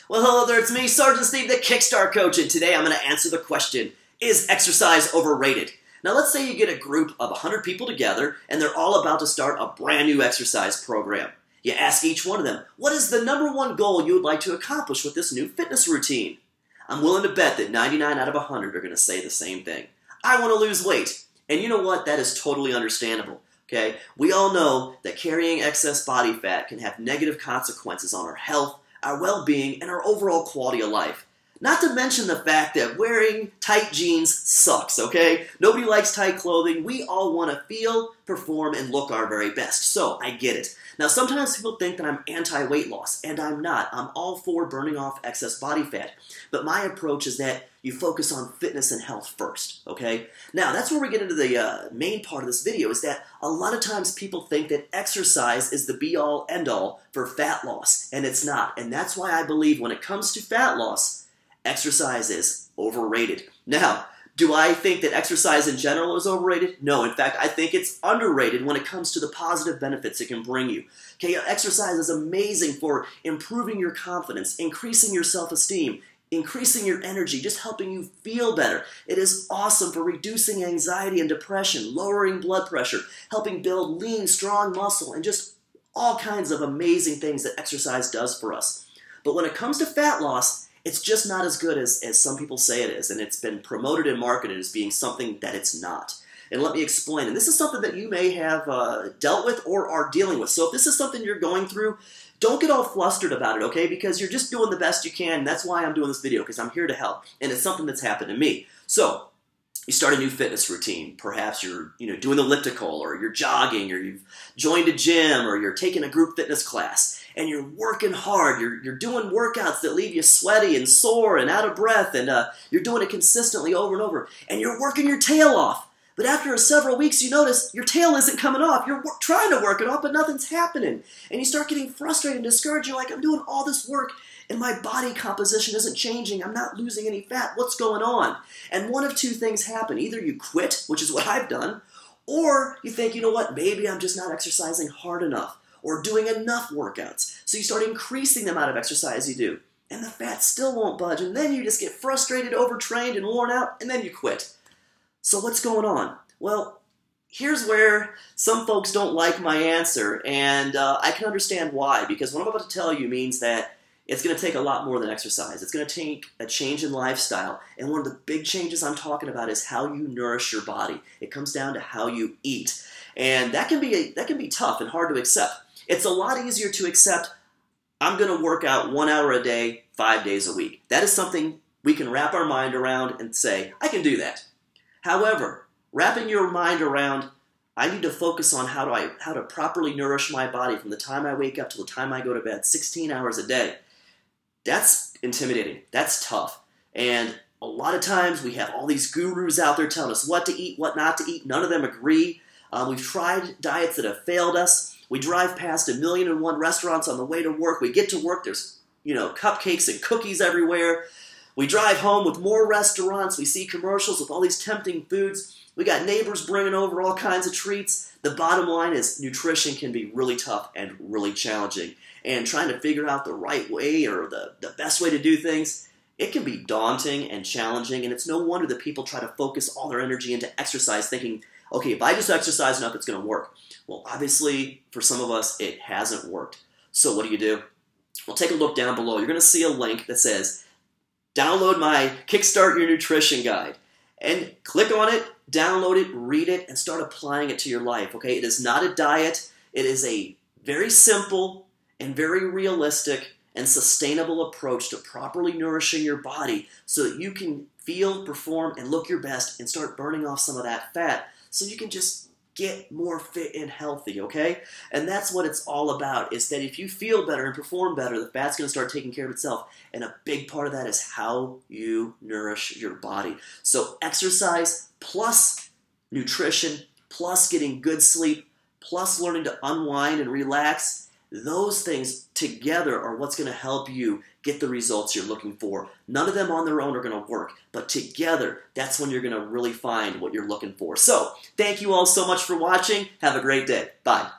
Well, hello there, it's me, Sergeant Steve, the Kickstart Coach, and today I'm going to answer the question, is exercise overrated? Now, let's say you get a group of 100 people together, and they're all about to start a brand new exercise program. You ask each one of them, what is the #1 goal you would like to accomplish with this new fitness routine? I'm willing to bet that 99 out of 100 are going to say the same thing. I want to lose weight. And you know what? That is totally understandable. Okay? We all know that carrying excess body fat can have negative consequences on our health, our well-being, and our overall quality of life. Not to mention the fact that wearing tight jeans sucks, okay? Nobody likes tight clothing. We all want to feel, perform, and look our very best. So, I get it. Now, sometimes people think that I'm anti-weight loss, and I'm not. I'm all for burning off excess body fat. But my approach is that you focus on fitness and health first, okay? Now, that's where we get into the main part of this video, is that a lot of times people think that exercise is the be-all, end-all for fat loss, and it's not. And that's why I believe when it comes to fat loss, exercise is overrated. Now, do I think that exercise in general is overrated? No, in fact, I think it's underrated when it comes to the positive benefits it can bring you. Okay, exercise is amazing for improving your confidence, increasing your self-esteem, increasing your energy, just helping you feel better. It is awesome for reducing anxiety and depression, lowering blood pressure, helping build lean, strong muscle, and just all kinds of amazing things that exercise does for us. But when it comes to fat loss, it's just not as good as some people say it is, and it's been promoted and marketed as being something that it's not. And let me explain. And this is something that you may have dealt with or are dealing with. So if this is something you're going through, don't get all flustered about it, okay? Because you're just doing the best you can, and that's why I'm doing this video, because I'm here to help. And it's something that's happened to me. So you start a new fitness routine. Perhaps you're doing elliptical, or you're jogging, or you've joined a gym, or you're taking a group fitness class. And you're working hard, you're doing workouts that leave you sweaty and sore and out of breath, and you're doing it consistently over and over, and you're working your tail off. But after several weeks, you notice your tail isn't coming off. You're trying to work it off, but nothing's happening. And you start getting frustrated and discouraged. You're like, I'm doing all this work, and my body composition isn't changing. I'm not losing any fat. What's going on? And one of two things happen. Either you quit, which is what I've done, or you think, you know what, maybe I'm just not exercising hard enough, or doing enough workouts. So you start increasing the amount of exercise you do, and the fat still won't budge, and then you just get frustrated, overtrained, and worn out, and then you quit. So what's going on? Well, here's where some folks don't like my answer, and I can understand why, because what I'm about to tell you means that it's going to take a lot more than exercise. It's going to take a change in lifestyle, and one of the big changes I'm talking about is how you nourish your body. It comes down to how you eat, and that can be tough and hard to accept. It's a lot easier to accept, I'm going to work out 1 hour a day, 5 days a week. That is something we can wrap our mind around and say, I can do that. However, wrapping your mind around, I need to focus on how to properly nourish my body from the time I wake up to the time I go to bed, 16 hours a day. That's intimidating. That's tough. And a lot of times we have all these gurus out there telling us what to eat, what not to eat. None of them agree. We've tried diets that have failed us. We drive past 1,000,001 restaurants on the way to work. We get to work, there's cupcakes and cookies everywhere. We drive home with more restaurants. We see commercials with all these tempting foods. We got neighbors bringing over all kinds of treats. The bottom line is nutrition can be really tough and really challenging. And trying to figure out the right way or the best way to do things, it can be daunting and challenging. And it's no wonder that people try to focus all their energy into exercise thinking, okay, if I just exercise enough, it's going to work. Well, obviously, for some of us, it hasn't worked. So what do? Well, take a look down below. You're going to see a link that says, download my Kickstart Your Nutrition Guide. And click on it, download it, read it, and start applying it to your life, okay? It is not a diet. It is a very simple and very realistic and sustainable approach to properly nourishing your body so that you can feel, perform, and look your best and start burning off some of that fat so you can just get more fit and healthy, okay? And that's what it's all about, is that if you feel better and perform better, the fat's going to start taking care of itself. And a big part of that is how you nourish your body. So exercise plus nutrition plus getting good sleep plus learning to unwind and relax, those things together are what's going to help you get the results you're looking for. None of them on their own are going to work, but together, that's when you're going to really find what you're looking for. So, thank you all so much for watching. Have a great day. Bye.